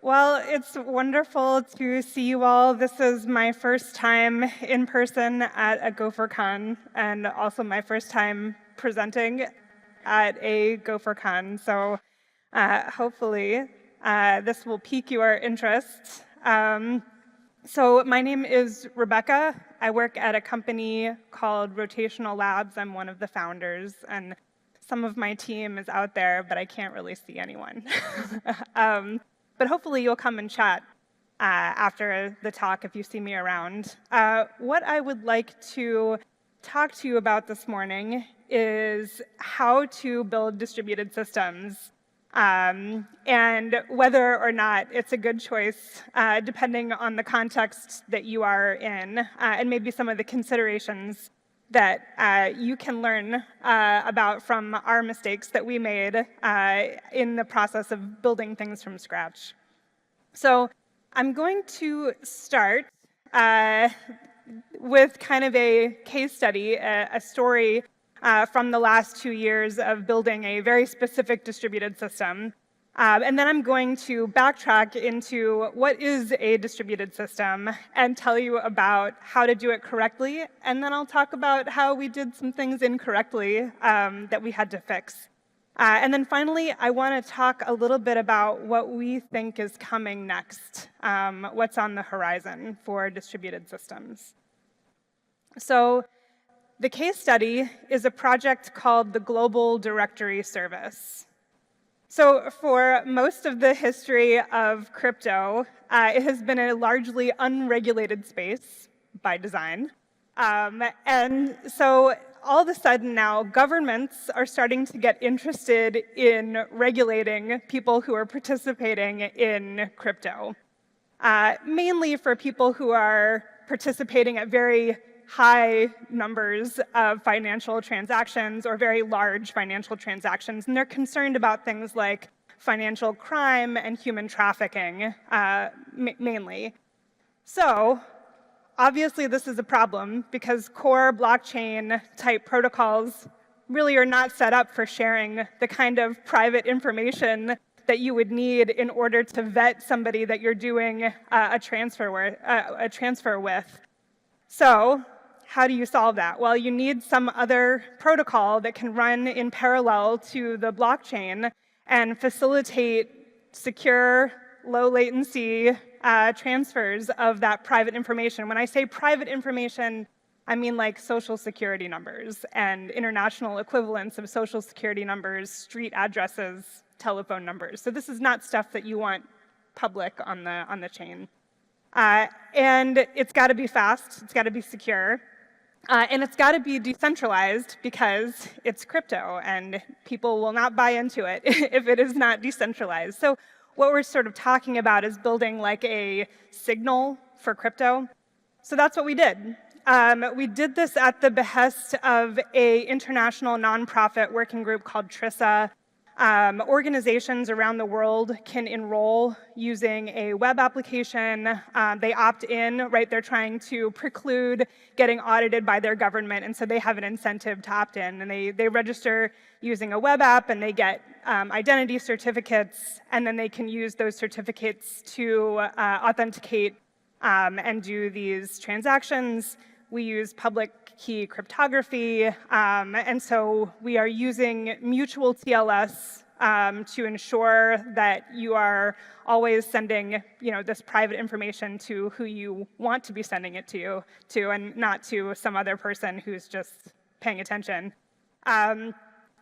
Well, it's wonderful to see you all. This is my first time in person at a GopherCon and also my first time presenting at a GopherCon. So hopefully this will pique your interest. So my name is Rebecca. I work at a company called Rotational Labs. I'm one of the founders, and some of my team is out there, but I can't really see anyone. But hopefully you'll come and chat after the talk if you see me around. What I would like to talk to you about this morning is how to build distributed systems and whether or not it's a good choice depending on the context that you are in and maybe some of the considerations that you can learn about from our mistakes that we made in the process of building things from scratch. So I'm going to start with kind of a case study, a story from the last 2 years of building a very specific distributed system. And then I'm going to backtrack into what is a distributed system and tell you about how to do it correctly. And then I'll talk about how we did some things incorrectly that we had to fix. And then finally, I want to talk a little bit about what we think is coming next, what's on the horizon for distributed systems. So the case study is a project called the Global Directory Service. So for most of the history of crypto, it has been a largely unregulated space by design. And so all of a sudden now, governments are starting to get interested in regulating people who are participating in crypto, mainly for people who are participating at very high numbers of financial transactions or very large financial transactions, and they're concerned about things like financial crime and human trafficking, mainly. So obviously this is a problem because core blockchain type protocols really are not set up for sharing the kind of private information that you would need in order to vet somebody that you're doing a transfer with. So how do you solve that? Well, you need some other protocol that can run in parallel to the blockchain and facilitate secure, low latency transfers of that private information. When I say private information, I mean like social security numbers and international equivalents of social security numbers, street addresses, telephone numbers. So this is not stuff that you want public on the chain. And it's got to be fast, it's got to be secure, and it's got to be decentralized because it's crypto and people will not buy into it if it is not decentralized. So what we're sort of talking about is building like a signal for crypto. So that's what we did. We did this at the behest of an international nonprofit working group called TRISA. Organizations around the world can enroll using a web application. They opt in, right? They're trying to preclude getting audited by their government, and so they have an incentive to opt in. And they register using a web app, and they get identity certificates, and then they can use those certificates to authenticate and do these transactions. We use public key cryptography, and so we are using mutual TLS to ensure that you are always sending, this private information to who you want to be sending it to, and not to some other person who's just paying attention.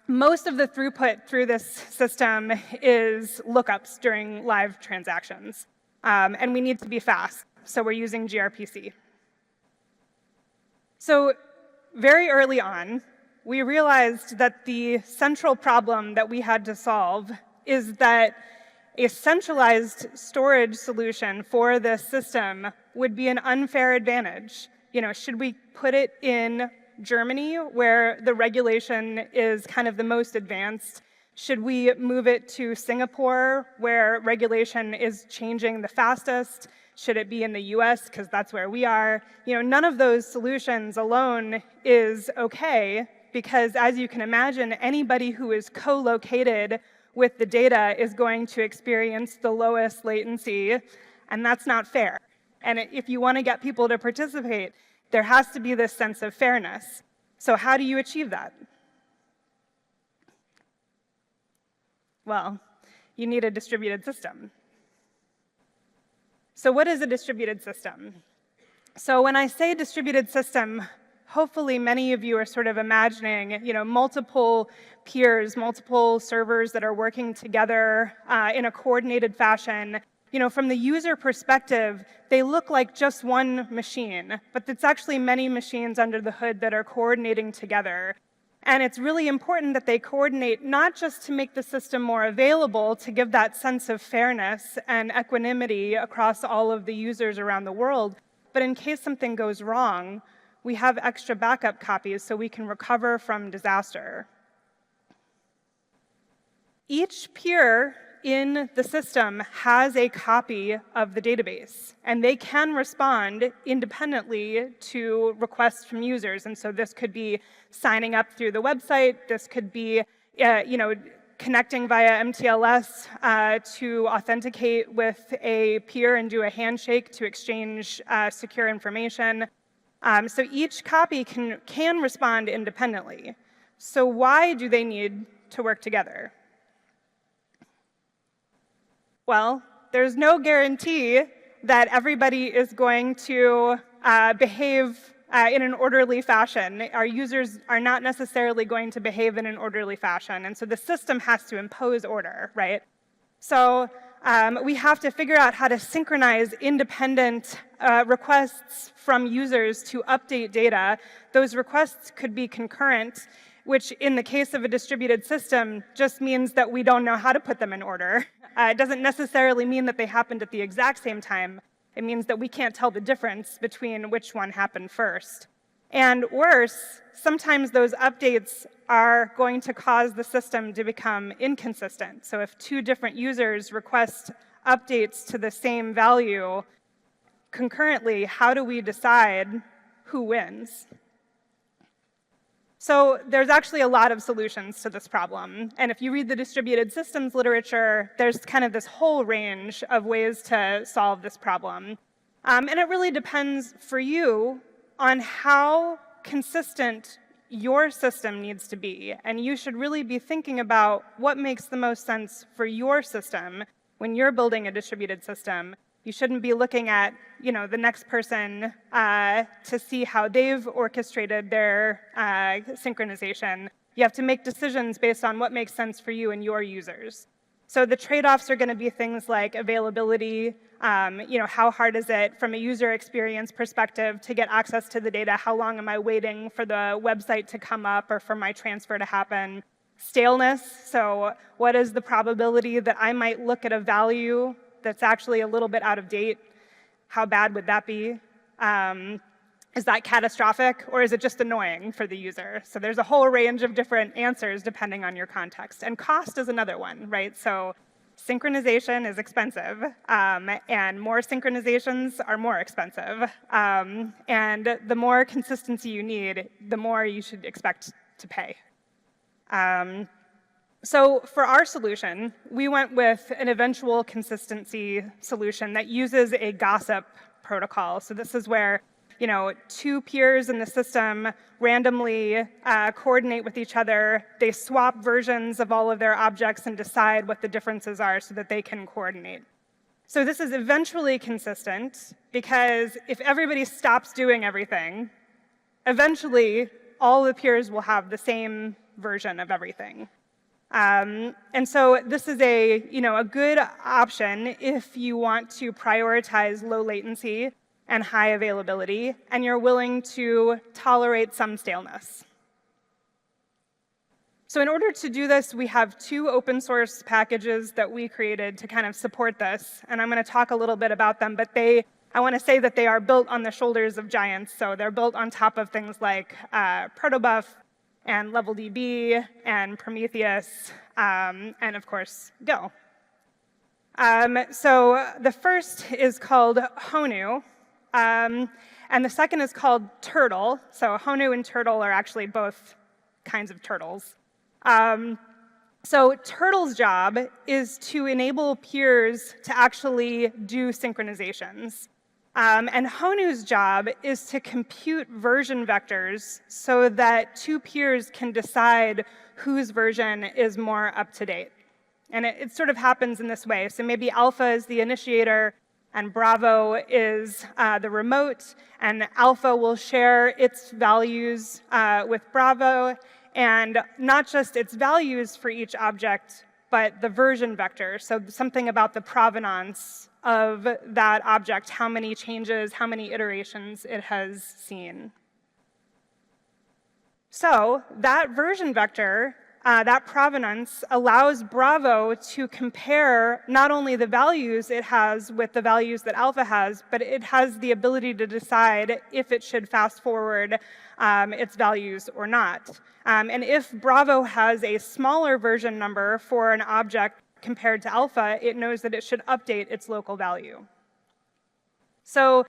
Most of the throughput through this system is lookups during live transactions, and we need to be fast, so we're using gRPC. So very early on, we realized that the central problem that we had to solve is that a centralized storage solution for this system would be an unfair advantage. Should we put it in Germany, where the regulation is kind of the most advanced? Should we move it to Singapore, where regulation is changing the fastest? Should it be in the US, because that's where we are? None of those solutions alone is okay, because as you can imagine, anybody who is co-located with the data is going to experience the lowest latency, and that's not fair. And if you want to get people to participate, there has to be this sense of fairness. So how do you achieve that? Well, you need a distributed system. So what is a distributed system? So when I say distributed system, hopefully many of you are sort of imagining, multiple peers, multiple servers that are working together in a coordinated fashion. From the user perspective, they look like just one machine, but it's actually many machines under the hood that are coordinating together. And it's really important that they coordinate not just to make the system more available, to give that sense of fairness and equanimity across all of the users around the world, but in case something goes wrong, we have extra backup copies so we can recover from disaster. Each peer in the system has a copy of the database, and they can respond independently to requests from users. And so this could be signing up through the website. This could be, connecting via MTLS to authenticate with a peer and do a handshake to exchange secure information. So each copy can respond independently. So why do they need to work together? Well, there's no guarantee that everybody is going to behave in an orderly fashion. Our users are not necessarily going to behave in an orderly fashion, and so the system has to impose order, right? So we have to figure out how to synchronize independent requests from users to update data. Those requests could be concurrent, which in the case of a distributed system just means that we don't know how to put them in order. It doesn't necessarily mean that they happened at the exact same time. It means that we can't tell the difference between which one happened first. And worse, sometimes those updates are going to cause the system to become inconsistent. So if two different users request updates to the same value concurrently, how do we decide who wins? So there's actually a lot of solutions to this problem. And if you read the distributed systems literature, there's kind of this whole range of ways to solve this problem. And it really depends for you on how consistent your system needs to be. And you should really be thinking about what makes the most sense for your system when you're building a distributed system. You shouldn't be looking at, the next person to see how they've orchestrated their synchronization. You have to make decisions based on what makes sense for you and your users. So the trade-offs are going to be things like availability. How hard is it from a user experience perspective to get access to the data? How long am I waiting for the website to come up or for my transfer to happen? Staleness. So what is the probability that I might look at a value that's actually a little bit out of date? How bad would that be? Is that catastrophic, or is it just annoying for the user? So there's a whole range of different answers depending on your context. And cost is another one, right? So synchronization is expensive, and more synchronizations are more expensive. And the more consistency you need, the more you should expect to pay. So for our solution, we went with an eventual consistency solution that uses a gossip protocol. So this is where two peers in the system randomly coordinate with each other. They swap versions of all of their objects and decide what the differences are so that they can coordinate. So this is eventually consistent because if everybody stops doing everything, eventually all the peers will have the same version of everything. And so this is a good option if you want to prioritize low latency and high availability, and you're willing to tolerate some staleness. So in order to do this, we have two open source packages that we created to kind of support this, and I'm going to talk a little bit about them, but I want to say that they are built on the shoulders of giants, so they're built on top of things like Protobuf and LevelDB and Prometheus, and of course, Go. So the first is called Honu, and the second is called Turtle. So Honu and Turtle are actually both kinds of turtles. So Turtle's job is to enable peers to actually do synchronizations. And Honu's job is to compute version vectors so that two peers can decide whose version is more up to date. And it sort of happens in this way. So maybe alpha is the initiator, and Bravo is the remote, and alpha will share its values with Bravo, and not just its values for each object, but the version vector. So something about the provenance of that object, how many changes, how many iterations it has seen. So that version vector, that provenance, allows Bravo to compare not only the values it has with the values that alpha has, but it has the ability to decide if it should fast forward its values or not. And if Bravo has a smaller version number for an object compared to alpha, it knows that it should update its local value. So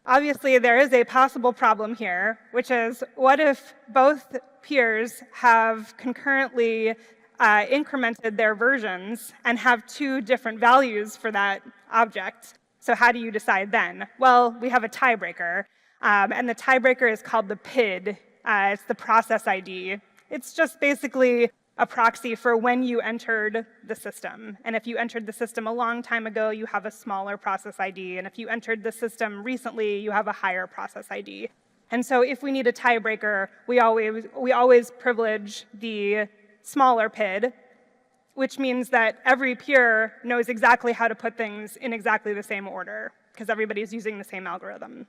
obviously, there is a possible problem here, which is, what if both peers have concurrently incremented their versions and have two different values for that object? So how do you decide then? Well, we have a tiebreaker, and the tiebreaker is called the PID. It's the process ID. It's just basically a proxy for when you entered the system. And if you entered the system a long time ago, you have a smaller process ID. And if you entered the system recently, you have a higher process ID. And so if we need a tiebreaker, we always privilege the smaller PID, which means that every peer knows exactly how to put things in exactly the same order, because everybody's using the same algorithm.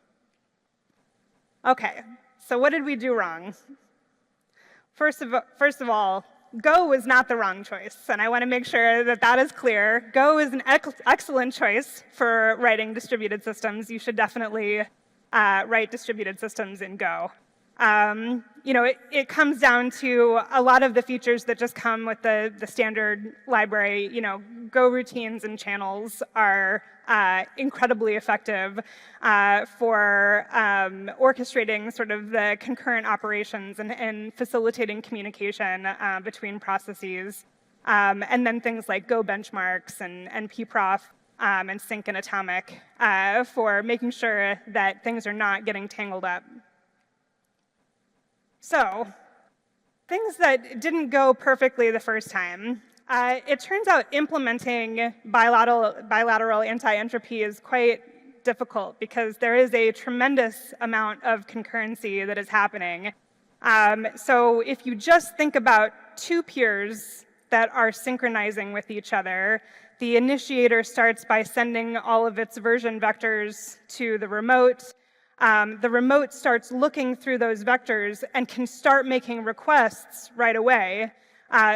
OK, so what did we do wrong? First of all, Go was not the wrong choice, and I want to make sure that that is clear. Go is an excellent choice for writing distributed systems. You should definitely write distributed systems in Go. It comes down to a lot of the features that just come with the standard library. goroutines and channels are incredibly effective for orchestrating sort of the concurrent operations and facilitating communication between processes. And then things like Go benchmarks and pprof and sync and atomic for making sure that things are not getting tangled up. So, things that didn't go perfectly the first time. It turns out implementing bilateral anti-entropy is quite difficult because there is a tremendous amount of concurrency that is happening. So if you just think about two peers that are synchronizing with each other, the initiator starts by sending all of its version vectors to the remote. The remote starts looking through those vectors and can start making requests right away.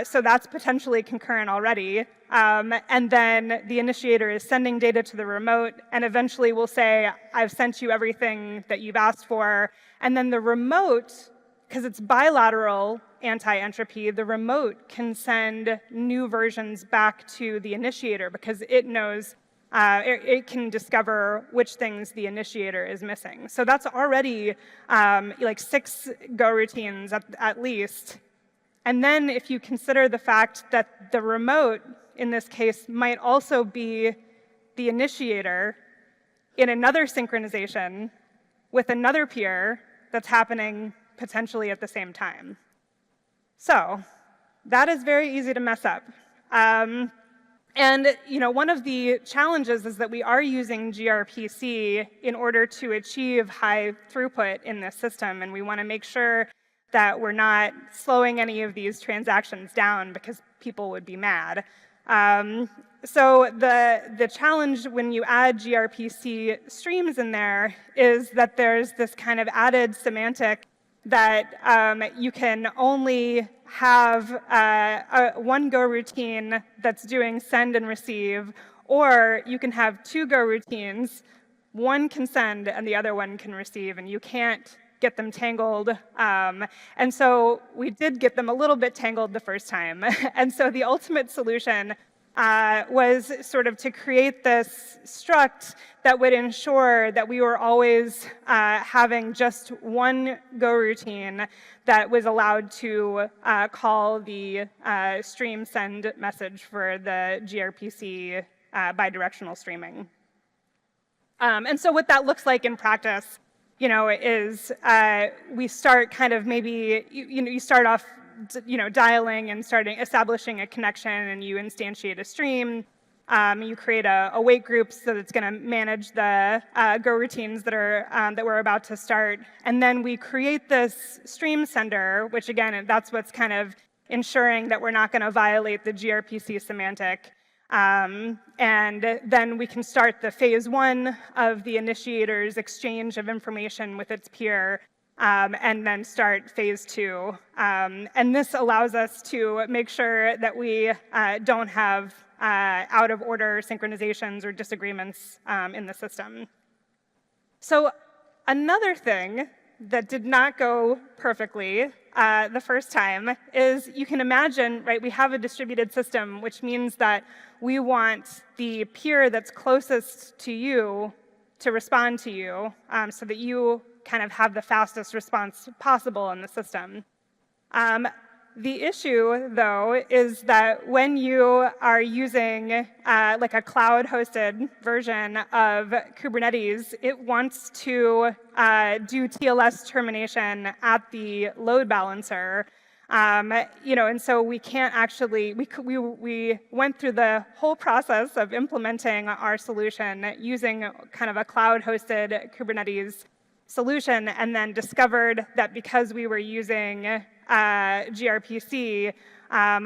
So that's potentially concurrent already. And then the initiator is sending data to the remote, and eventually will say, I've sent you everything that you've asked for. And then the remote, because it's bilateral anti-entropy, the remote can send new versions back to the initiator because it knows it can discover which things the initiator is missing. So that's already like 6 goroutines at least. And then if you consider the fact that the remote, in this case, might also be the initiator in another synchronization with another peer that's happening potentially at the same time. So that is very easy to mess up. And one of the challenges is that we are using gRPC in order to achieve high throughput in this system, and we want to make sure that we're not slowing any of these transactions down because people would be mad. So the challenge when you add gRPC streams in there is that there's this kind of added semantic that you can only have one goroutine that's doing send and receive, or you can have 2 goroutines. One can send and the other one can receive, and you can't get them tangled. And so we did get them a little bit tangled the first time. And so the ultimate solution was sort of to create this struct that would ensure that we were always having just one Go routine that was allowed to call the stream send message for the gRPC bidirectional streaming. And so what that looks like in practice, is we start kind of maybe, you start off dialing and establishing a connection, and you instantiate a stream. You create a wait group so that it's going to manage the Go routines that we're about to start. And then we create this stream sender, which again, that's what's kind of ensuring that we're not going to violate the gRPC semantic. And then we can start the phase 1 of the initiator's exchange of information with its peer, and then start phase 2. And this allows us to make sure that we don't have out-of-order synchronizations or disagreements in the system. So another thing that did not go perfectly the first time is, you can imagine, right, we have a distributed system, which means that we want the peer that's closest to you to respond to you, so that you kind of have the fastest response possible in the system. The issue, though, is that when you are using like a cloud-hosted version of Kubernetes, it wants to do TLS termination at the load balancer. And so we can't actually, we went through the whole process of implementing our solution using kind of a cloud-hosted Kubernetes solution, and then discovered that because we were using gRPC,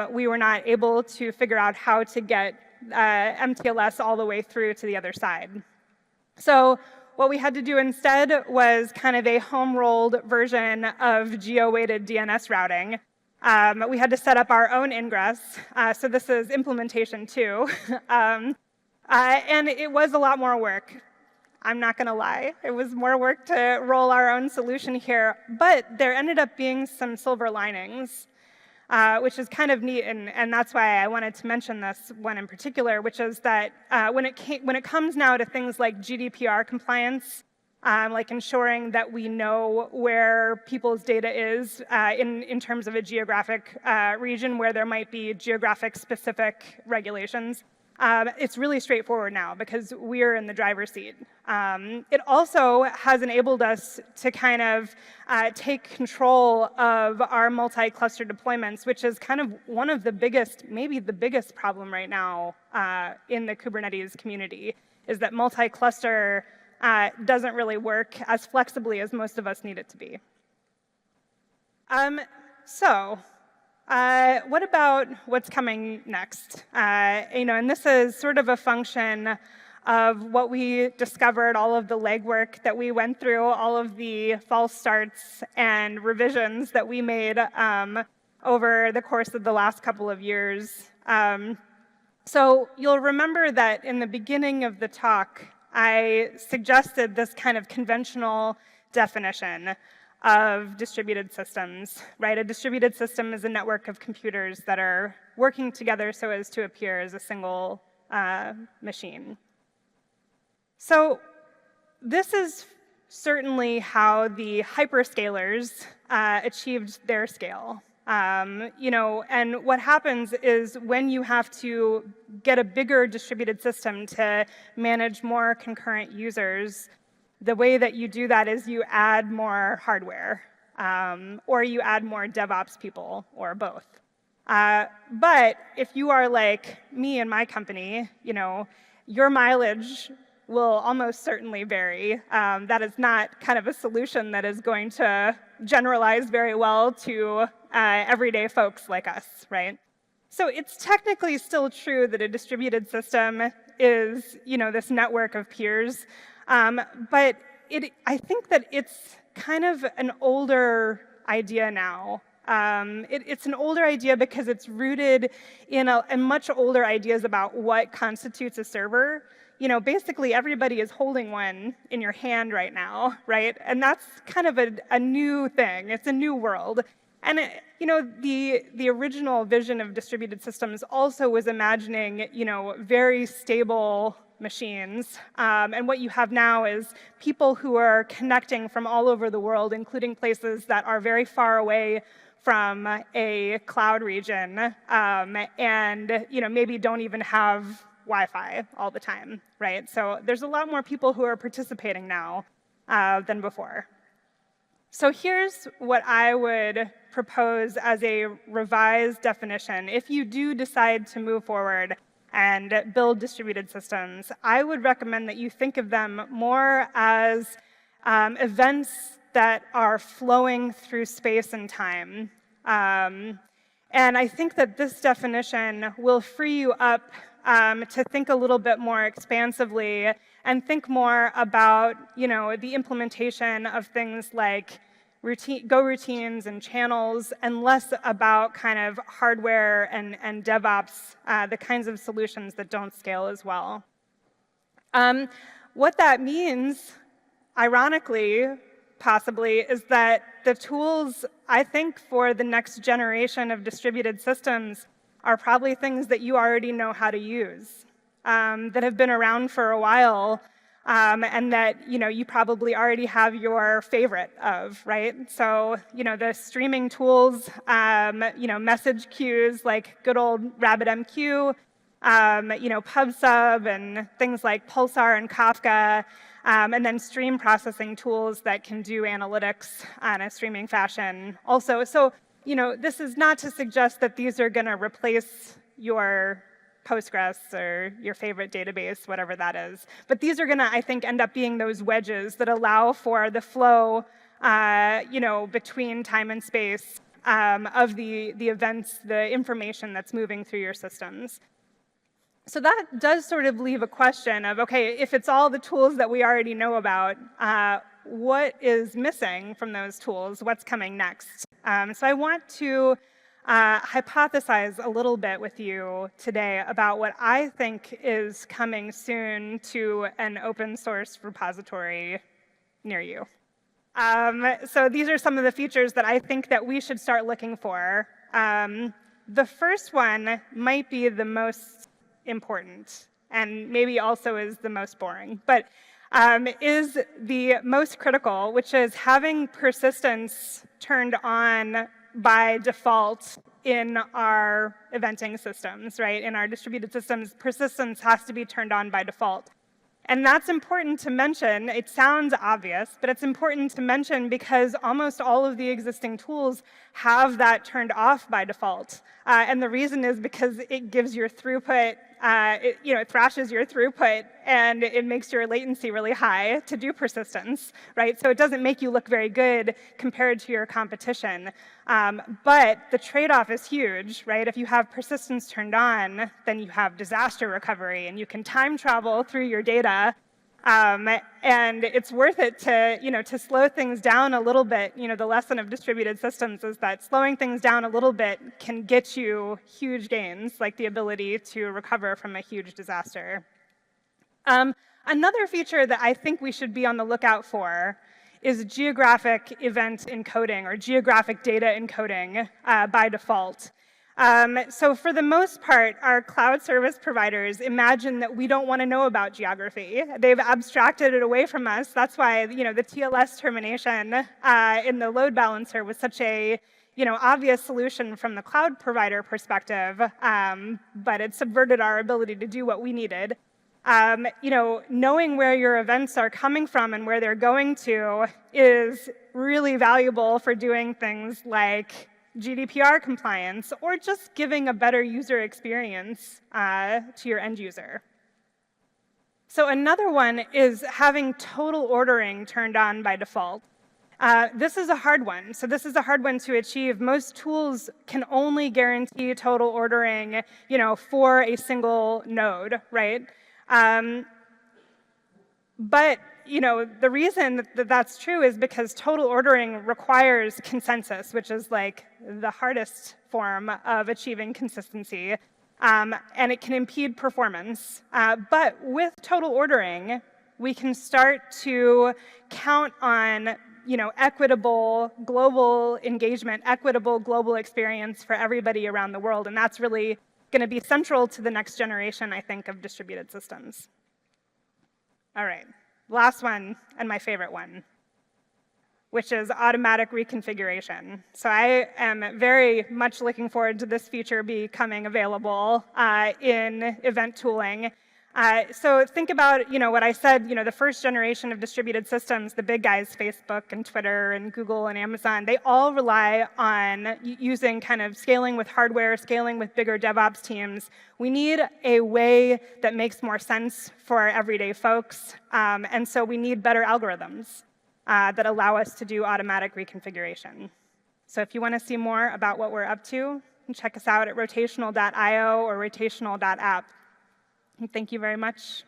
we were not able to figure out how to get MTLS all the way through to the other side. So what we had to do instead was kind of a home-rolled version of geo-weighted DNS routing. We had to set up our own ingress. So this is implementation 2. And it was a lot more work. I'm not going to lie. It was more work to roll our own solution here. But there ended up being some silver linings, which is kind of neat. And that's why I wanted to mention this one in particular, which is that when it comes now to things like GDPR compliance, like ensuring that we know where people's data is in terms of a geographic region where there might be geographic-specific regulations, it's really straightforward now because we're in the driver's seat. It also has enabled us to kind of take control of our multi-cluster deployments, which is kind of one of the biggest, maybe the biggest problem right now in the Kubernetes community, is that multi-cluster doesn't really work as flexibly as most of us need it to be. What about what's coming next? And this is sort of a function of what we discovered, all of the legwork that we went through, all of the false starts and revisions that we made over the course of the last couple of years. So you'll remember that in the beginning of the talk, I suggested this kind of conventional definition of distributed systems, right? A distributed system is a network of computers that are working together so as to appear as a single machine. So this is certainly how the hyperscalers achieved their scale. And what happens is when you have to get a bigger distributed system to manage more concurrent users, the way that you do that is you add more hardware, or you add more DevOps people, or both. But if you are like me and my company, your mileage will almost certainly vary. That is not kind of a solution that is going to generalize very well to everyday folks like us, right? So it's technically still true that a distributed system is, this network of peers. But I think that it's kind of an older idea now. It's an older idea because it's rooted in much older ideas about what constitutes a server. Basically everybody is holding one in your hand right now, right? And that's kind of a new thing. It's a new world. And the original vision of distributed systems also was imagining, very stable machines. And what you have now is people who are connecting from all over the world, including places that are very far away from a cloud region, and maybe don't even have Wi-Fi all the time, right? So there's a lot more people who are participating now than before. So here's what I would propose as a revised definition. If you do decide to move forward and build distributed systems, I would recommend that you think of them more as events that are flowing through space and time. And I think that this definition will free you up to think a little bit more expansively and think more about, the implementation of things like goroutines and channels, and less about kind of hardware and DevOps, the kinds of solutions that don't scale as well. What that means, ironically, possibly, is that the tools, I think, for the next generation of distributed systems are probably things that you already know how to use, that have been around for a while, and that you probably already have your favorite of, right? So the streaming tools, message queues like good old RabbitMQ, PubSub and things like Pulsar and Kafka, and then stream processing tools that can do analytics in a streaming fashion also. So this is not to suggest that these are going to replace your Postgres or your favorite database, whatever that is. But these are going to, I think, end up being those wedges that allow for the flow, between time and space of the events, the information that's moving through your systems. So that does sort of leave a question of, okay, if it's all the tools that we already know about, what is missing from those tools? What's coming next? So I want to hypothesize a little bit with you today about what I think is coming soon to an open source repository near you. So these are some of the features that I think that we should start looking for. The first one might be the most important, and maybe also is the most boring, but is the most critical, which is having persistence turned on by default in our eventing systems, right? In our distributed systems, persistence has to be turned on by default. And that's important to mention. It sounds obvious, but it's important to mention because almost all of the existing tools have that turned off by default. And the reason is because it gives your throughput, it thrashes your throughput, and it makes your latency really high to do persistence, right? So it doesn't make you look very good compared to your competition. But the trade-off is huge, right? If you have persistence turned on, then you have disaster recovery, and you can time travel through your data. And it's worth it to slow things down a little bit. The lesson of distributed systems is that slowing things down a little bit can get you huge gains, like the ability to recover from a huge disaster. Another feature that I think we should be on the lookout for is geographic event encoding, or geographic data encoding by default. So for the most part, our cloud service providers imagine that we don't want to know about geography. They've abstracted it away from us. That's why the TLS termination in the load balancer was such a obvious solution from the cloud provider perspective, but it subverted our ability to do what we needed. Knowing where your events are coming from and where they're going to is really valuable for doing things like GDPR compliance, or just giving a better user experience to your end user. So another one is having total ordering turned on by default. This is a hard one. So this is a hard one to achieve. Most tools can only guarantee total ordering, for a single node, right? But the reason that that's true is because total ordering requires consensus, which is like the hardest form of achieving consistency, and it can impede performance. But with total ordering, we can start to count on equitable global engagement, equitable global experience for everybody around the world. And that's really going to be central to the next generation, I think, of distributed systems. All right, last one, and my favorite one, which is automatic reconfiguration. So I am very much looking forward to this feature becoming available in event tooling. So think about, what I said, the first generation of distributed systems, the big guys, Facebook and Twitter and Google and Amazon, they all rely on using kind of scaling with hardware, scaling with bigger DevOps teams. We need a way that makes more sense for everyday folks, and so we need better algorithms that allow us to do automatic reconfiguration. So if you want to see more about what we're up to, check us out at rotational.io or rotational.app. Thank you very much.